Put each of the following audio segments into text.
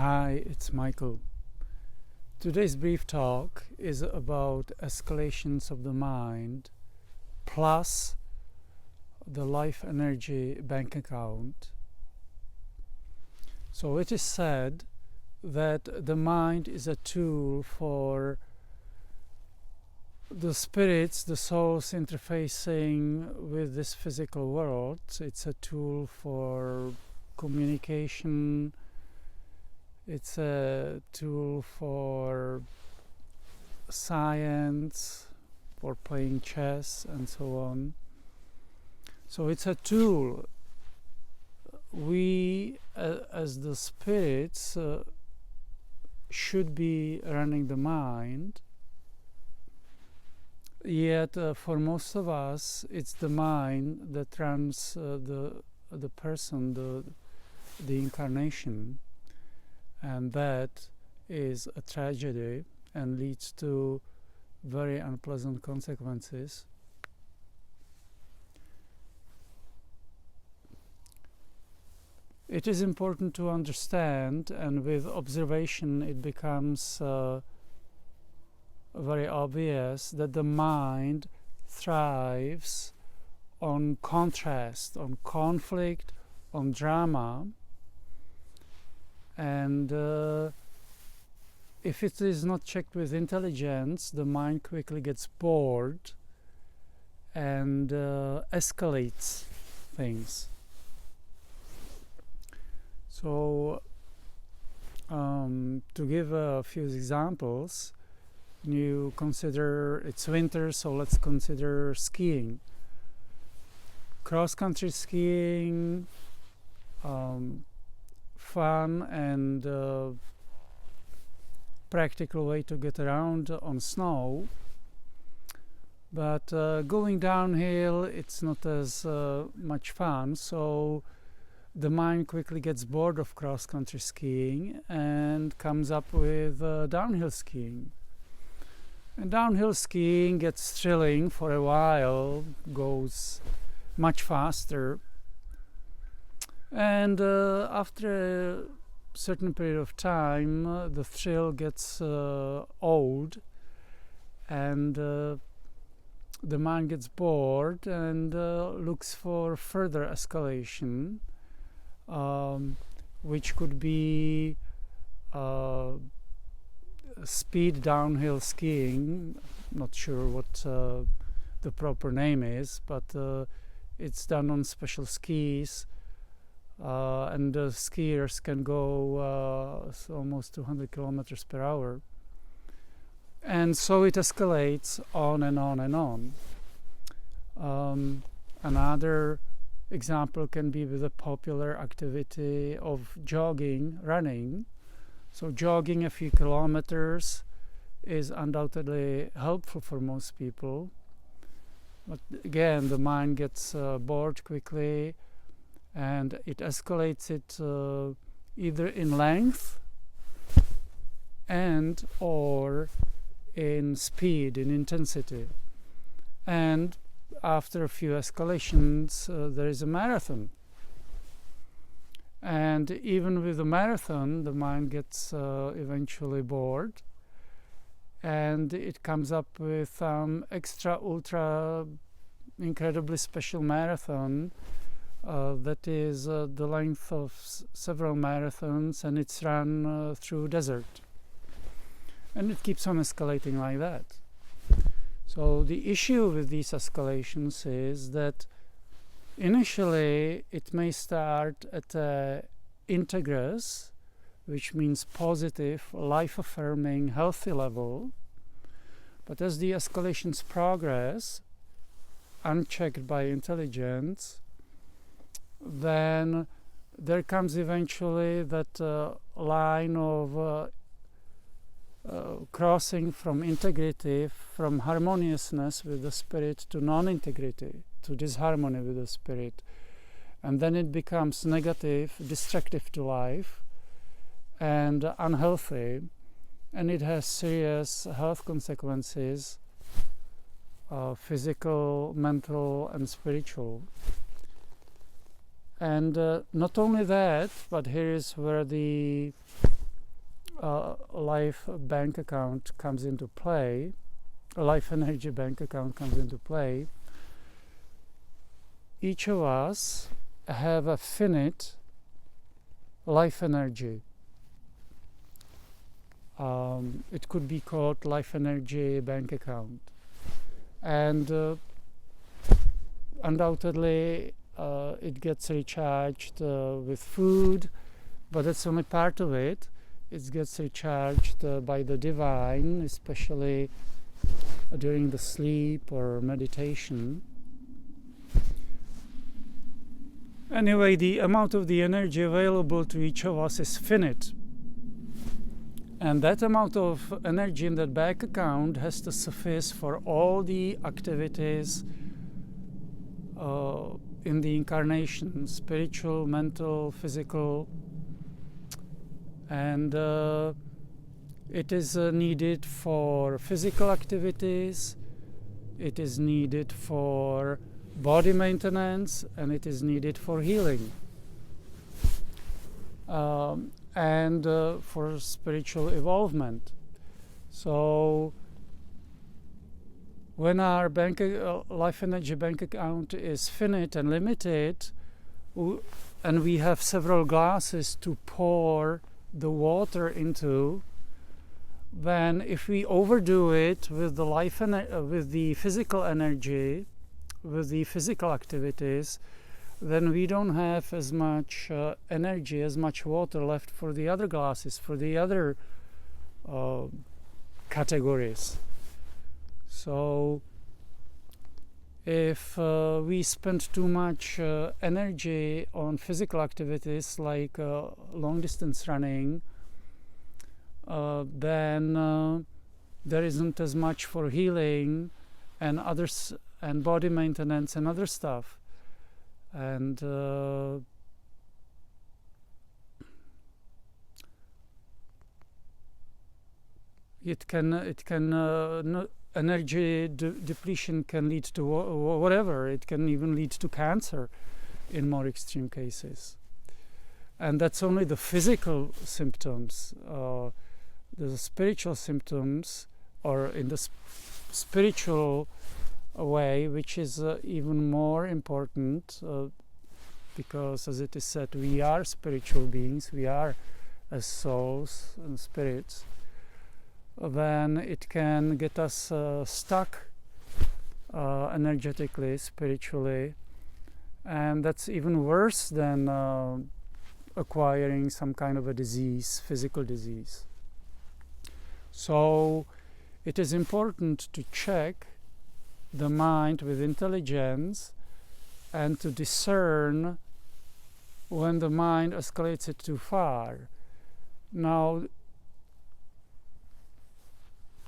Hi, it's Michael. Today's brief talk is about escalations of the mind plus the life energy bank account. So it is said that the mind is a tool for the spirits, the souls interfacing with this physical world. It's a tool for communication. It's a tool for science, for playing chess, and so on. So it's a tool. We, as the spirits, should be running the mind. Yet, for most of us, it's the mind that runs the person, the incarnation. And that is a tragedy and leads to very unpleasant consequences. It is important to understand, and with observation it becomes very obvious that the mind thrives on contrast, on conflict, on drama. And if it is not checked with intelligence, the mind quickly gets bored and escalates things. So, to give a few examples, you consider it's winter, so let's consider skiing. Cross-country skiing, fun and practical way to get around on snow, but going downhill it's not as much fun, so the mind quickly gets bored of cross-country skiing and comes up with downhill skiing. And downhill skiing gets thrilling for a while, goes much faster. And after a certain period of time, the thrill gets old, and the mind gets bored and looks for further escalation, which could be speed downhill skiing. Not sure what the proper name is, but it's done on special skis. And the skiers can go almost 200 kilometers per hour. And so it escalates on and on and on. Another example can be with the popular activity of jogging, running. So jogging a few kilometers is undoubtedly helpful for most people. But again, the mind gets bored quickly, and it escalates it either in length and or in speed, in intensity. And after a few escalations, there is a marathon. And even with the marathon, the mind gets eventually bored, and it comes up with extra, ultra, incredibly special marathon that is the length of several marathons, and it's run through desert. And it keeps on escalating like that. So the issue with these escalations is that initially it may start at integrous, which means positive, life-affirming, healthy level. But as the escalations progress, unchecked by intelligence, then there comes eventually that line of crossing from integrity, from harmoniousness with the spirit to non-integrity, to disharmony with the spirit. And then it becomes negative, destructive to life, and unhealthy, and it has serious health consequences, physical, mental, and spiritual. And not only that, but here is where the life bank account comes into play, life energy bank account comes into play, each of us have a finite life energy. It could be called life energy bank account. And undoubtedly it gets recharged with food, but that's only part of it. It gets recharged by the divine, especially during the sleep or meditation. Anyway, the amount of the energy available to each of us is finite. And that amount of energy in that bank account has to suffice for all the activities in the incarnation, spiritual, mental, physical. And it is needed for physical activities, it is needed for body maintenance, and it is needed for healing. And for spiritual evolvement. So when our life energy bank account is finite and limited, and we have several glasses to pour the water into, then if we overdo it with the with the physical energy, with the physical activities, then we don't have as much energy, as much water left for the other glasses, for the other categories. So if we spend too much energy on physical activities like long distance running, then there isn't as much for healing and others, and body maintenance and other stuff. And energy depletion can lead to whatever. It can even lead to cancer in more extreme cases. And that's only the physical symptoms. The spiritual symptoms, or in the spiritual way, which is even more important, because as it is said, we are spiritual beings, we are as souls and spirits, then it can get us stuck energetically, spiritually, and that's even worse than acquiring some kind of a disease, physical disease. So it is important to check the mind with intelligence and to discern when the mind escalates it too far. Now,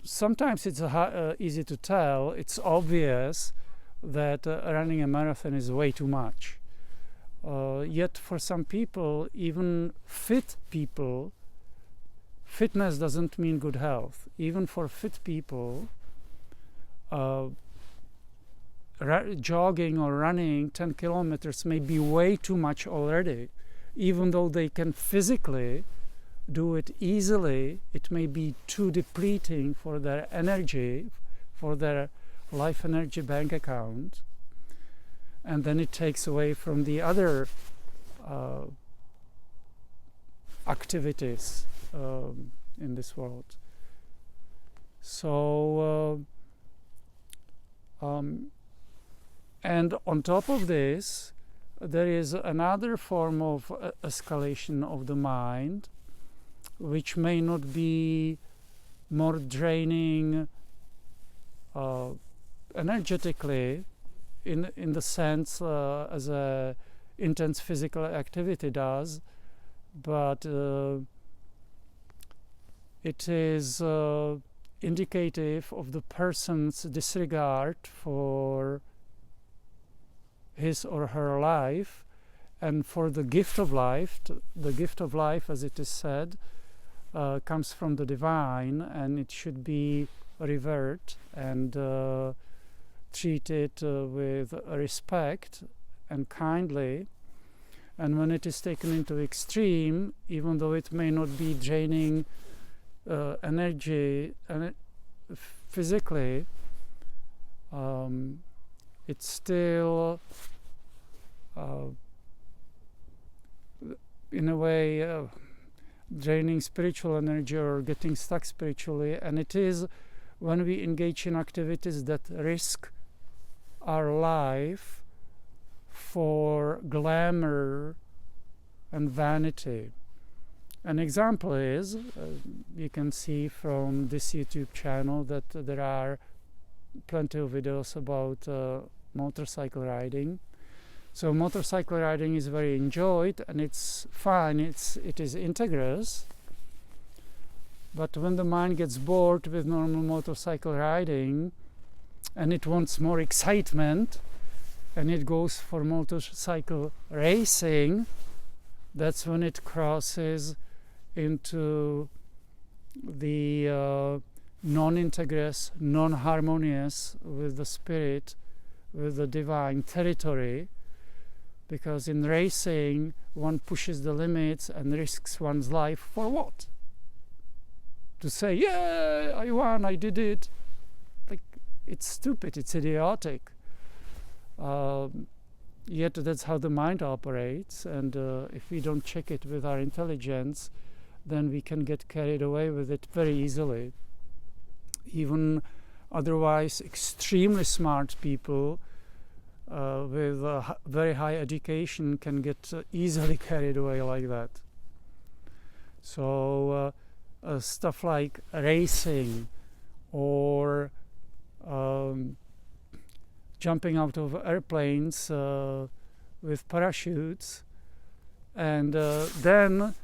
sometimes it's easy to tell. It's obvious that running a marathon is way too much. Yet for some people, even fit people, fitness doesn't mean good health. Even for fit people, jogging or running 10 kilometers may be way too much already. Even though they can physically do it easily, it may be too depleting for their energy, for their life energy bank account, and then it takes away from the other activities in this world. So and on top of this, there is another form of escalation of the mind, which may not be more draining energetically in the sense as a intense physical activity does, but it is indicative of the person's disregard for his or her life and for the gift of life. The gift of life, as it is said, comes from the divine, and it should be revered and treated with respect and kindly. And when it is taken into extreme, even though it may not be draining energy, and physically, it's still in a way draining spiritual energy or getting stuck spiritually. And it is when we engage in activities that risk our life for glamour and vanity. An example is, you can see from this YouTube channel that there are plenty of videos about motorcycle riding. So motorcycle riding is very enjoyed and it's fine, it is integrous. But when the mind gets bored with normal motorcycle riding and it wants more excitement and it goes for motorcycle racing, that's when it crosses into the non-integrous, non-harmonious with the spirit, with the divine territory. Because in racing, one pushes the limits and risks one's life for what? To say, yeah, I won, I did it. Like, it's stupid, it's idiotic. Yet that's how the mind operates, and if we don't check it with our intelligence, then we can get carried away with it very easily. Even otherwise extremely smart people with very high education can get easily carried away like that. So stuff like racing or jumping out of airplanes with parachutes, and then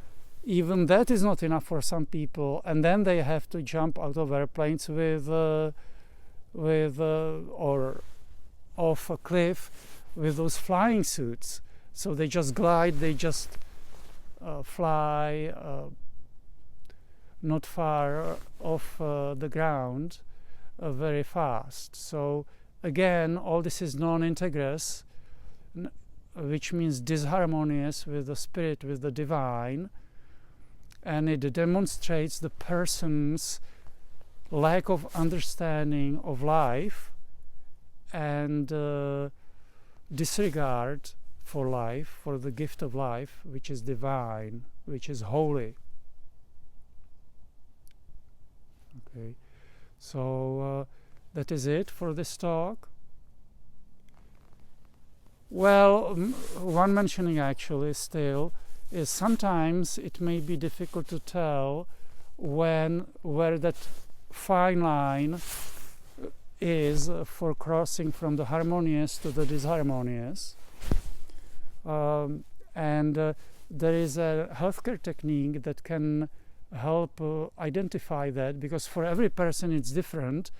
even that is not enough for some people, and then they have to jump out of airplanes with or off a cliff with those flying suits. So they just glide, they just fly not far off the ground very fast. So again, all this is non-integrous, which means disharmonious with the spirit, with the divine, and it demonstrates the person's lack of understanding of life and disregard for life, for the gift of life, which is divine, which is holy. Okay, so that is it for this talk. Well, one mentioning actually still is sometimes it may be difficult to tell where that fine line is for crossing from the harmonious to the disharmonious. And there is a healthcare technique that can help identify that, because for every person it's different.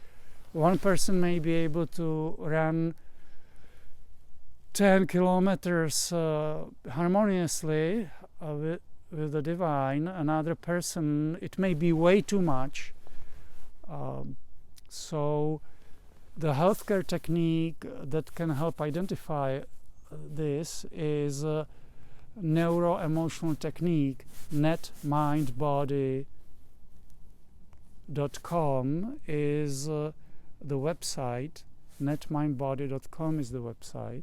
One person may be able to run 10 kilometers harmoniously with the divine. Another person, it may be way too much. So the healthcare technique that can help identify this is neuro-emotional technique. netmindbody.com is the website. netmindbody.com is the website.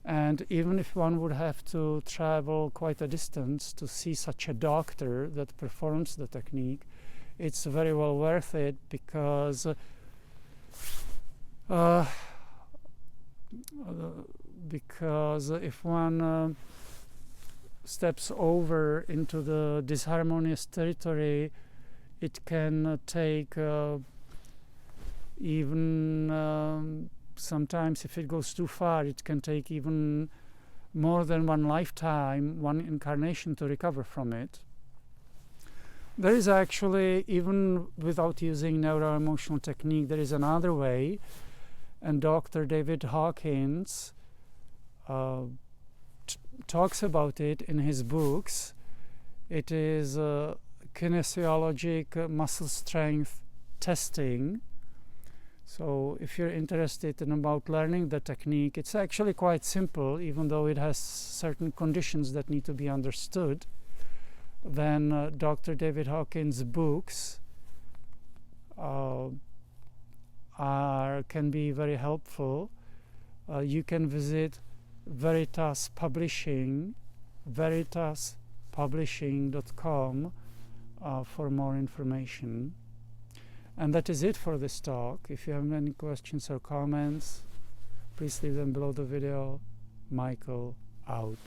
And even if one would have to travel quite a distance to see such a doctor that performs the technique, it's very well worth it, because if one steps over into the disharmonious territory, it can take even sometimes, if it goes too far, it can take even more than one lifetime, one incarnation to recover from it. There is actually, even without using neuro-emotional technique, there is another way, and Dr. David Hawkins talks about it in his books. It is kinesiologic muscle strength testing. So if you're interested in about learning the technique, it's actually quite simple, even though it has certain conditions that need to be understood. then Dr. David Hawkins' books can be very helpful. You can visit Veritas Publishing, veritaspublishing.com for more information. And that is it for this talk. If you have any questions or comments, please leave them below the video. Michael out.